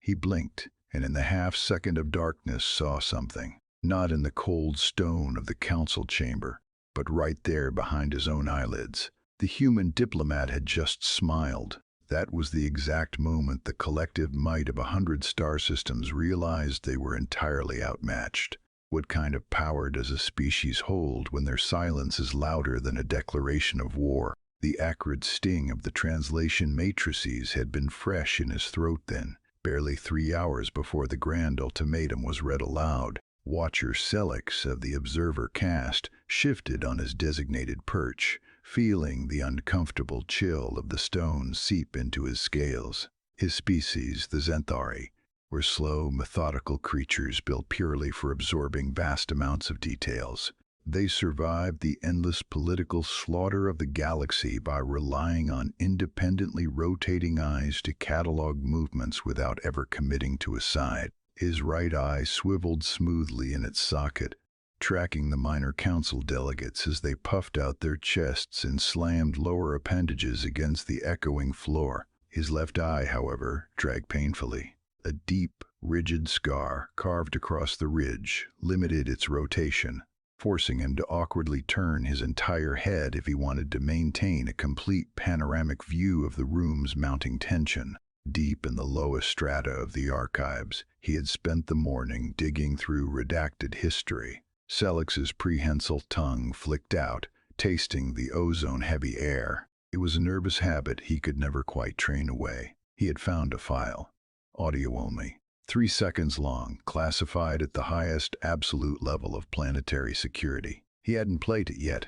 He blinked, and in the half-second of darkness saw something. Not in the cold stone of the council chamber, but right there behind his own eyelids. The human diplomat had just smiled. That was the exact moment the collective might of 100 star systems realized they were entirely outmatched. What kind of power does a species hold when their silence is louder than a declaration of war? The acrid sting of the translation matrices had been fresh in his throat then, barely 3 hours before the grand ultimatum was read aloud. Watcher Celix of the Observer caste shifted on his designated perch, feeling the uncomfortable chill of the stone seep into his scales. His species, the Zenthari, were slow, methodical creatures built purely for absorbing vast amounts of details. They survived the endless political slaughter of the galaxy by relying on independently rotating eyes to catalog movements without ever committing to a side. His right eye swiveled smoothly in its socket, tracking the minor council delegates as they puffed out their chests and slammed lower appendages against the echoing floor. His left eye, however, dragged painfully. A deep, rigid scar carved across the ridge limited its rotation, forcing him to awkwardly turn his entire head if he wanted to maintain a complete panoramic view of the room's mounting tension. Deep in the lowest strata of the archives, he had spent the morning digging through redacted history. Celix's prehensile tongue flicked out, tasting the ozone-heavy air. It was a nervous habit he could never quite train away. He had found a file, audio only, 3 seconds long, classified at the highest absolute level of planetary security. He hadn't played it yet.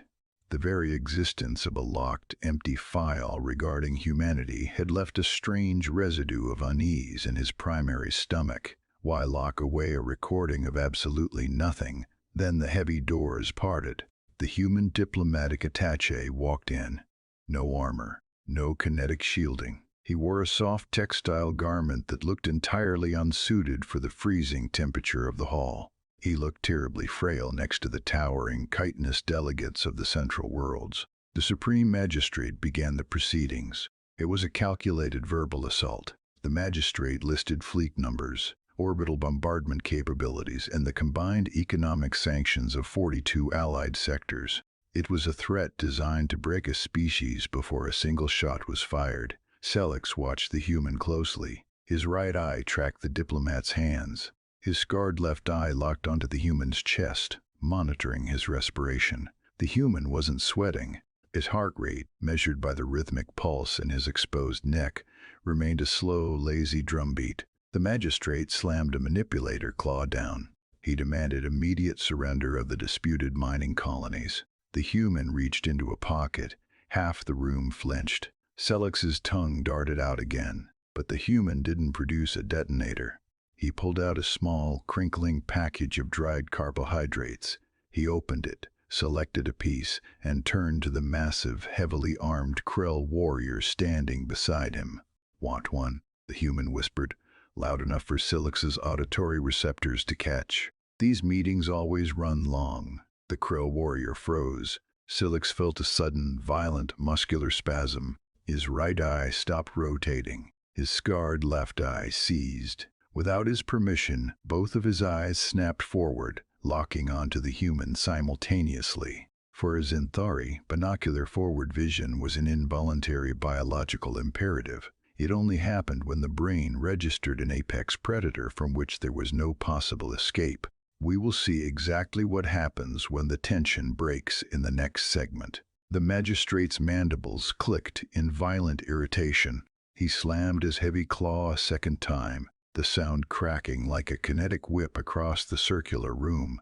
The very existence of a locked, empty file regarding humanity had left a strange residue of unease in his primary stomach. Why lock away a recording of absolutely nothing? Then the heavy doors parted. The human diplomatic attaché walked in. No armor, no kinetic shielding. He wore a soft textile garment that looked entirely unsuited for the freezing temperature of the hall. He looked terribly frail next to the towering, chitinous delegates of the Central Worlds. The Supreme Magistrate began the proceedings. It was a calculated verbal assault. The magistrate listed fleet numbers, orbital bombardment capabilities, and the combined economic sanctions of 42 allied sectors. It was a threat designed to break a species before a single shot was fired. Celix watched the human closely. His right eye tracked the diplomat's hands. His scarred left eye locked onto the human's chest, monitoring his respiration. The human wasn't sweating. His heart rate, measured by the rhythmic pulse in his exposed neck, remained a slow, lazy drumbeat. The magistrate slammed a manipulator claw down. He demanded immediate surrender of the disputed mining colonies. The human reached into a pocket. Half the room flinched. Celix's tongue darted out again, but the human didn't produce a detonator. He pulled out a small, crinkling package of dried carbohydrates. He opened it, selected a piece, and turned to the massive, heavily armed Krell warrior standing beside him. "Want one?" the human whispered, loud enough for Celix's auditory receptors to catch. "These meetings always run long." The Krell warrior froze. Celix felt a sudden, violent, muscular spasm. His right eye stopped rotating. His scarred left eye seized. Without his permission, both of his eyes snapped forward, locking onto the human simultaneously. For a Zenthari, binocular forward vision was an involuntary biological imperative. It only happened when the brain registered an apex predator from which there was no possible escape. We will see exactly what happens when the tension breaks in the next segment. The magistrate's mandibles clicked in violent irritation. He slammed his heavy claw a second time, the sound cracking like a kinetic whip across the circular room.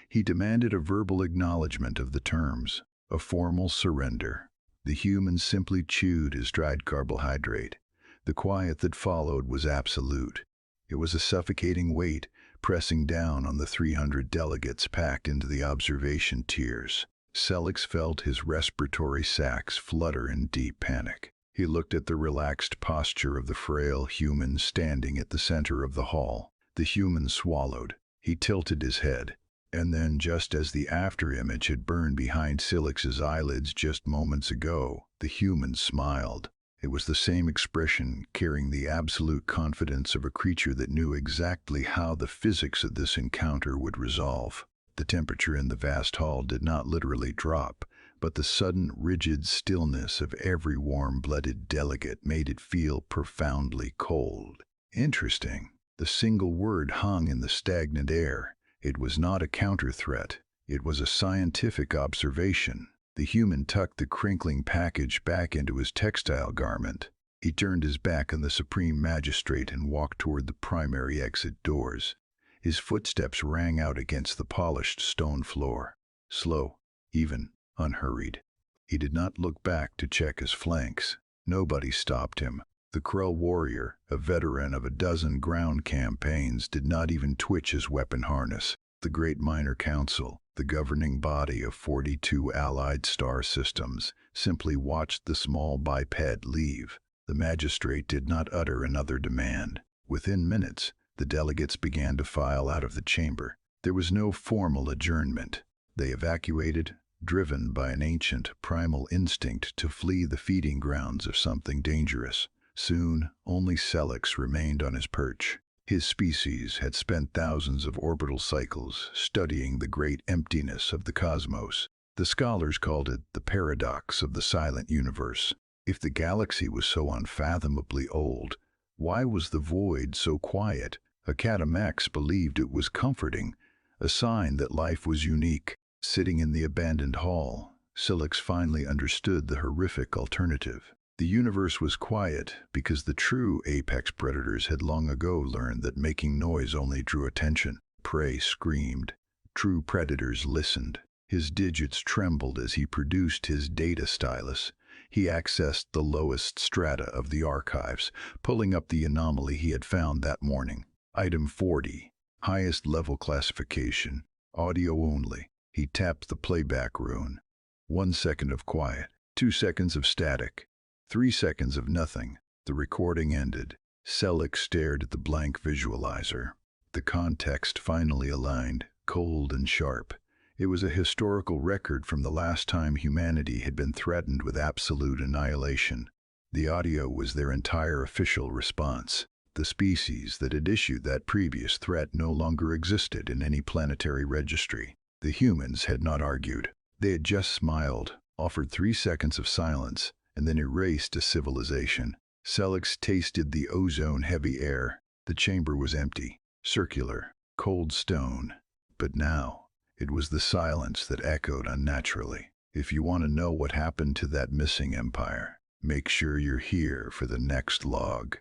He demanded a verbal acknowledgement of the terms, a formal surrender. The human simply chewed his dried carbohydrate. The quiet that followed was absolute. It was a suffocating weight, pressing down on the 300 delegates packed into the observation tiers. Celix felt his respiratory sacs flutter in deep panic. He looked at the relaxed posture of the frail human standing at the center of the hall. The human swallowed. He tilted his head. And then, just as the afterimage had burned behind Celix's eyelids just moments ago, the human smiled. It was the same expression, carrying the absolute confidence of a creature that knew exactly how the physics of this encounter would resolve. The temperature in the vast hall did not literally drop, but the sudden, rigid stillness of every warm-blooded delegate made it feel profoundly cold. Interesting. The single word hung in the stagnant air. It was not a counter-threat. It was a scientific observation. The human tucked the crinkling package back into his textile garment. He turned his back on the Supreme Magistrate and walked toward the primary exit doors. His footsteps rang out against the polished stone floor. Slow, even, unhurried. He did not look back to check his flanks. Nobody stopped him. The Krull warrior, a veteran of a dozen ground campaigns, did not even twitch his weapon harness. The Great Minor Council, the governing body of 42 allied star systems, simply watched the small biped leave. The magistrate did not utter another demand. Within minutes, the delegates began to file out of the chamber. There was no formal adjournment. They evacuated, driven by an ancient, primal instinct to flee the feeding grounds of something dangerous. Soon, only Celix remained on his perch. His species had spent thousands of orbital cycles studying the great emptiness of the cosmos. The scholars called it the paradox of the silent universe. If the galaxy was so unfathomably old, why was the void so quiet? Academics believed it was comforting, a sign that life was unique. Sitting in the abandoned hall, Celix finally understood the horrific alternative. The universe was quiet because the true apex predators had long ago learned that making noise only drew attention. Prey screamed. True predators listened. His digits trembled as he produced his data stylus. He accessed the lowest strata of the archives, pulling up the anomaly he had found that morning. Item 40, highest level classification, audio only. He tapped the playback rune. 1 second of quiet, 2 seconds of static. 3 seconds of nothing. The recording ended. Celix stared at the blank visualizer. The context finally aligned, cold and sharp. It was a historical record from the last time humanity had been threatened with absolute annihilation. The audio was their entire official response. The species that had issued that previous threat no longer existed in any planetary registry. The humans had not argued. They had just smiled, offered 3 seconds of silence, and then erased a civilization. Celix tasted the ozone-heavy air. The chamber was empty, circular, cold stone. But now, it was the silence that echoed unnaturally. If you want to know what happened to that missing empire, make sure you're here for the next log.